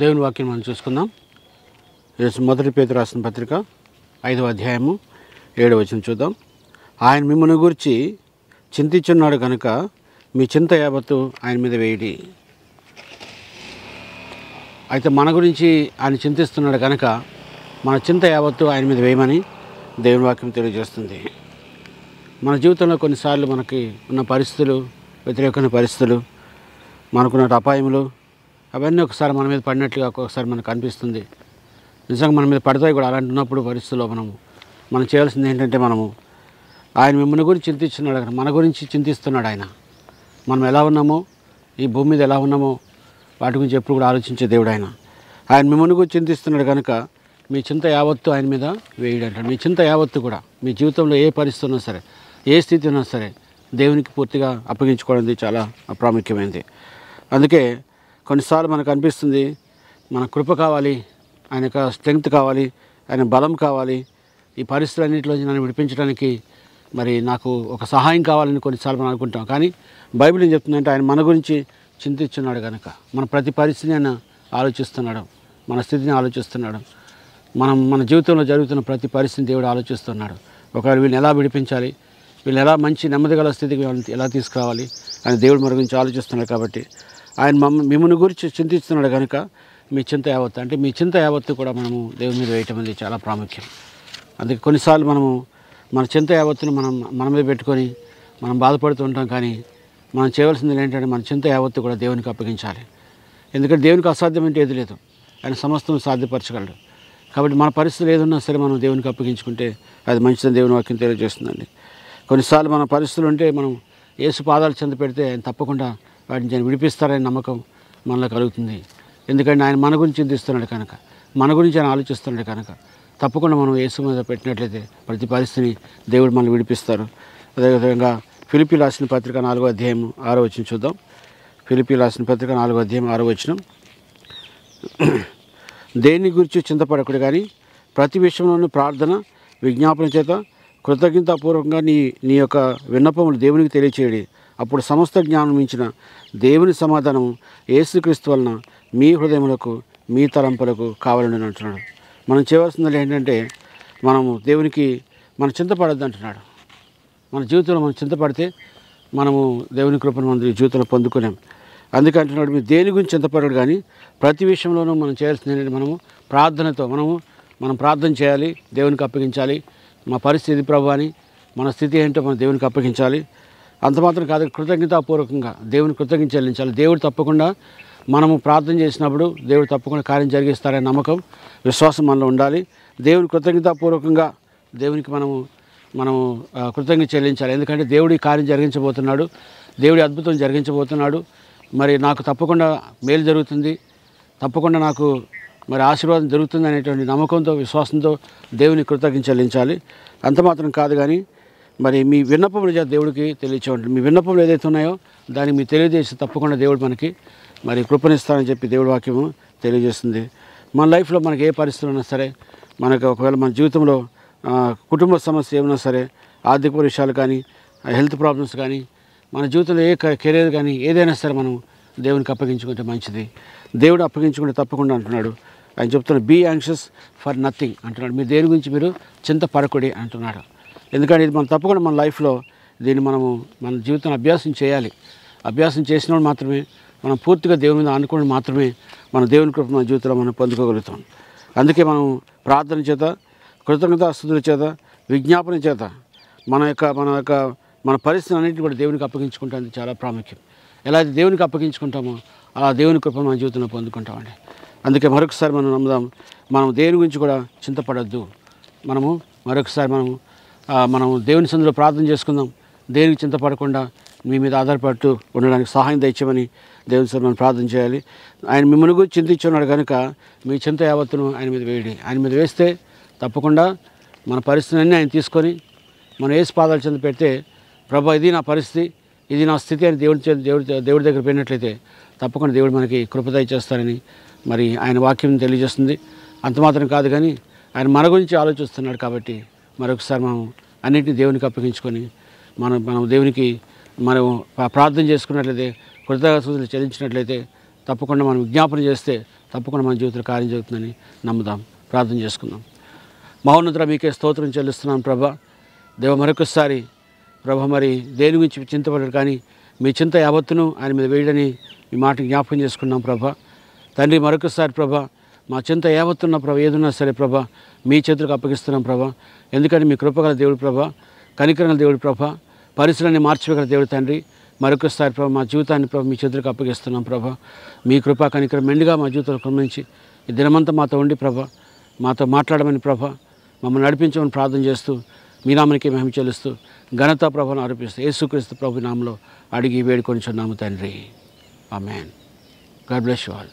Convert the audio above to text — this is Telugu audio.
దేవుని వాక్యం మనం చూసుకుందాం. మొదటి పేతురు రాసిన పత్రిక 5వ అధ్యాయము 7వ వచనం చూద్దాం. ఆయన మిమ్మల్ని గురించి చింతించున్నాడు కనుక మీ చింత యావత్తు ఆయన మీద వేయడి. అయితే మన గురించి ఆయన చింతిస్తున్నాడు కనుక మన చింత యావత్తు ఆయన మీద వేయమని దేవుని వాక్యం తెలియజేస్తుంది. మన జీవితంలో కొన్నిసార్లు మనకి ఉన్న పరిస్థితులు, వ్యతిరేకమైన పరిస్థితులు, మనకున్న అపాయములు అవన్నీ ఒకసారి మన మీద పడినట్లుగా ఒక్కొక్కసారి మనకు అనిపిస్తుంది. నిజంగా మన మీద పడతాయి కూడా. అలాంటి ఉన్నప్పుడు పరిస్థితుల్లో మనం చేయాల్సింది ఏంటంటే, ఆయన మిమ్మల్ని గురించి చింతిస్తున్నాడు కదా, మన గురించి చింతిస్తున్నాడు ఆయన. మనం ఎలా ఉన్నామో, ఈ భూమి మీద ఎలా ఉన్నామో వాటి గురించి ఎప్పుడు కూడా ఆలోచించే దేవుడు ఆయన. ఆయన మిమ్మల్ని గురించి చింతిస్తున్నాడు కనుక మీ చింత యావత్తు ఆయన మీద వేయడు అంటాడు. మీ చింత యావత్తు కూడా మీ జీవితంలో ఏ పరిస్థితి ఉన్నా సరే, ఏ స్థితి ఉన్నా సరే దేవునికి పూర్తిగా అప్పగించుకోవడం చాలా ప్రాముఖ్యమైనది. అందుకే కొన్నిసార్లు మనకు అనిపిస్తుంది, మన కృప కావాలి, ఆయన యొక్క స్ట్రెంగ్త్ కావాలి, ఆయన బలం కావాలి, ఈ పరిస్థితులన్నింటిలో నన్ను విడిపించడానికి మరి నాకు ఒక సహాయం కావాలని కొన్నిసార్లు మనం అనుకుంటాం. కానీ బైబిల్ ఏం చెప్తుందంటే, ఆయన మన గురించి చింతిస్తున్నాడు కనుక మన ప్రతి పరిస్థితిని ఆయన ఆలోచిస్తున్నాడు, మన స్థితిని ఆలోచిస్తున్నాడు, మన జీవితంలో జరుగుతున్న ప్రతి పరిస్థితిని దేవుడు ఆలోచిస్తున్నాడు. ఒకవేళ వీళ్ళని ఎలా విడిపించాలి, వీళ్ళు ఎలా మంచి నెమ్మది గల స్థితికి ఎలా తీసుకురావాలి అని దేవుడు మన గురించి ఆలోచిస్తున్నాడు. కాబట్టి ఆయన మిమ్మల్ని గురించి చింతిస్తున్నాడు కనుక మీ చింత యావత్తు, అంటే మీ చింత యావత్తు కూడా మనము దేవుని మీద వేయటం అనేది చాలా ప్రాముఖ్యం. అందుకే కొన్నిసార్లు మన చింత యావత్తును మన మీద పెట్టుకొని మనం బాధపడుతూ ఉంటాం. కానీ మనం చేయవలసింది ఏంటంటే, మన చింత యావత్తు కూడా దేవునికి అప్పగించాలి. ఎందుకంటే దేవునికి అసాధ్యం అంటే ఏది లేదు, ఆయన సమస్తం సాధ్యపరచగలడు. కాబట్టి మన పరిస్థితులు ఏదున్నా సరే మనం దేవునికి అప్పగించుకుంటే అది మంచిదని దేవుని వాక్యం తెలియజేస్తుందండి. కొన్నిసార్లు మన పరిస్థితులు ఉంటే మనం యేసు పాదాలు చెంత పెడితే ఆయన తప్పకుండా వాటిని ఆయన విడిపిస్తారనే నమ్మకం మనలో కలుగుతుంది. ఎందుకంటే ఆయన మన గురించి చింతిస్తున్నాడు కనుక, మన గురించి ఆయన ఆలోచిస్తున్నాడు కనుక తప్పకుండా మనం యేసు మీద పెట్టినట్లయితే ప్రతి పరిస్థితిని దేవుడు మనల్ని విడిపిస్తారు. అదేవిధంగా ఫిలిప్పీ రాసిన పత్రిక 4వ అధ్యాయం 6వ వచనం చూద్దాం. ఫిలిప్పీ రాసిన పత్రిక 4వ అధ్యాయం 6వ వచనం. దేని గురించి చింతపడకుడు కానీ ప్రతి విషయంలోనూ ప్రార్థన విజ్ఞాపన చేత కృతజ్ఞతాపూర్వకంగా నీ యొక్క విన్నపములు దేవునికి తెలియచేయడి. అప్పుడు సమస్త జ్ఞానం మించిన దేవుని సమాధానం యేసుక్రీస్తు వలన మీ హృదయములకు మీ తలంపులకు కావాలని అంటున్నాడు. మనం చేయవలసింది ఏంటంటే, మనము దేవునికి చింతపడద్దు అంటున్నాడు. మన జీవితంలో మనం చింతపడితే మనము దేవుని కృపను మన జీవితంలో పొందుకునేం. అందుకే అంటున్నాడు, మీరు దేని గురించి చింతపడడు కానీ ప్రతి విషయంలోనూ మనం చేయాల్సింది ఏంటంటే, ప్రార్థనతో మనం ప్రార్థన చేయాలి, దేవునికి అప్పగించాలి. మా పరిస్థితి ప్రభు అని, మన స్థితి ఏంటో మనం దేవునికి అప్పగించాలి. అంత మాత్రం కాదు, కృతజ్ఞతాపూర్వకంగా దేవుని కృతజ్ఞత చెల్లించాలి. దేవుడు తప్పకుండా మనము ప్రార్థన చేసినప్పుడు దేవుడు తప్పకుండా కార్యం జరిగిస్తారనే నమ్మకం, విశ్వాసం మనలో ఉండాలి. దేవుని కృతజ్ఞతాపూర్వకంగా దేవునికి మనము కృతజ్ఞత చెల్లించాలి. ఎందుకంటే దేవుడి కార్యం జరిగించబోతున్నాడు, దేవుడి అద్భుతం జరిగించబోతున్నాడు. మరి నాకు తప్పకుండా మేలు జరుగుతుంది, తప్పకుండా నాకు మరి ఆశీర్వాదం జరుగుతుంది అనేటువంటి నమ్మకంతో, విశ్వాసంతో దేవుని కృతజ్ఞత చెల్లించాలి. అంత మాత్రం కాదు కానీ మరి మీ విన్నపములు దేవుడికి తెలియచేయండి. మీ విన్నపములు ఏదైతే ఉన్నాయో దాన్ని మీరు తెలియజేసి తప్పకుండా దేవుడు మనకి మరి కృపణిస్తారని చెప్పి దేవుడి వాక్యము తెలియజేస్తుంది. మన లైఫ్లో మనకి ఏ పరిస్థితులు ఉన్నా సరే, మనకు ఒకవేళ మన జీవితంలో కుటుంబ సమస్య ఏమైనా సరే, ఆర్థిక విషయాలు కానీ, హెల్త్ ప్రాబ్లమ్స్ కానీ, మన జీవితంలో ఏ కెరీర్ కానీ ఏదైనా సరే మనం దేవునికి అప్పగించుకుంటే మంచిది. దేవుడు అప్పగించుకుంటే తప్పకుండా అంటున్నాడు. ఆయన చెప్తున్నాడు, బీ యాంగ్షియస్ ఫర్ నథింగ్ అంటున్నాడు. మీరు దేని గురించి మీరు చింతపడకుడి అంటున్నాడు. ఎందుకంటే ఇది మనం తప్పకుండా మన లైఫ్లో దీన్ని మన జీవితంలో అభ్యాసం చేయాలి. అభ్యాసం చేసినప్పుడు మాత్రమే మనం పూర్తిగా దేవుని మీద అనుకుని మాత్రమే మన దేవుని కృప మన జీవితంలో మనం పొందుకోగలుగుతాం. అందుకే మనం ప్రార్థన చేత, కృతజ్ఞతాస్తుతుల చేత, విజ్ఞాపన చేత మన పరిస్థితి అన్నింటినీ కూడా దేవునికి అప్పగించుకుంటాం. చాలా ప్రాముఖ్యం. ఎలా అయితే దేవునికి అప్పగించుకుంటామో అలా దేవుని కృప మన జీవితంలో పొందుకుంటామండి. అందుకే మరొకసారి మనం నమ్ముదాం, మనం దేని గురించి కూడా చింతపడద్దు. మరొకసారి మనం దేవుని సన్నిధిలో ప్రార్థన చేసుకుందాం. దేనికి చింతపడకుండా మీ మీద ఆధారపడుతూ ఉండడానికి సహాయం దయచేయమని దేవుని సన్నిధిలో మనం ప్రార్థన చేయాలి. ఆయన మిమ్మల్ని గురించి చింతించున్నాడు కనుక మీ చింత యావత్తును ఆయన మీద వేయండి. ఆయన మీద వేస్తే తప్పకుండా మన పరిస్థితిని ఆయన తీసుకొని మనం యేసు పాదాలు చెంత పెడితే, ప్రభా ఇది నా పరిస్థితి, ఇది నా స్థితి అని దేవుడి దగ్గర పోయినట్లయితే తప్పకుండా దేవుడు మనకి కృప దయచేస్తారని మరి ఆయన వాక్యం తెలియజేస్తుంది. అంత మాత్రం కాదు కానీ ఆయన మన గురించి ఆలోచిస్తున్నాడు. కాబట్టి మరొకసారి మనం అన్నింటినీ దేవునికి అప్పగించుకొని మనం దేవునికి ప్రార్థన చేసుకున్నట్లయితే, కృతజ్ఞతలు చెల్లించినట్లయితే తప్పకుండా మనం విజ్ఞాపన చేస్తే తప్పకుండా మన జీవితంలో కార్యం జరుగుతుందని నమ్ముదాం. ప్రార్థన చేసుకుందాం. మహోన్నతుడా, మీకే స్తోత్రం చెల్లిస్తున్నాను ప్రభా. దేవ, మరొకసారి ప్రభా, మరి దేని గురించి చింతపడరు కానీ మీ చింత యావత్తును ఆయన మీద వేయడని మీ మాట జ్ఞాపకం చేసుకున్నాం ప్రభా. తండ్రి, మరొకసారి ప్రభా, మా చింత యావత్తున్న ప్రభా, ఏదున్నా సరే ప్రభా మీ చేతులకు అప్పగిస్తున్నాం ప్రభా. ఎందుకంటే మీ కృపగల దేవుడు ప్రభా, కనికరగల దేవుడు ప్రభా, పరిస్థితులన్నీ మార్చివేయగల దేవుడు తండ్రి. మరొకసారి ప్రభా మా జీవితాన్ని ప్రభా మీ చేతులకు అప్పగిస్తున్నాం ప్రభా. మీ కృపా కనికరం మెండుగా మా జీవితంలో క్రమించి ఈ దినమంతా మాతో ఉండి ప్రభా, మాతో మాట్లాడమని ప్రభా, మమ్మల్ని నడిపించమని ప్రార్థన చేస్తూ మీ నామానికి మహిమ చెల్లిస్తూ ఘనత ప్రభను అర్పిస్తూ యేసుక్రీస్తు ప్రభు నామంలో అడిగి వేడుకొని చున్నాము తండ్రి. ఆమేన్. God bless you all.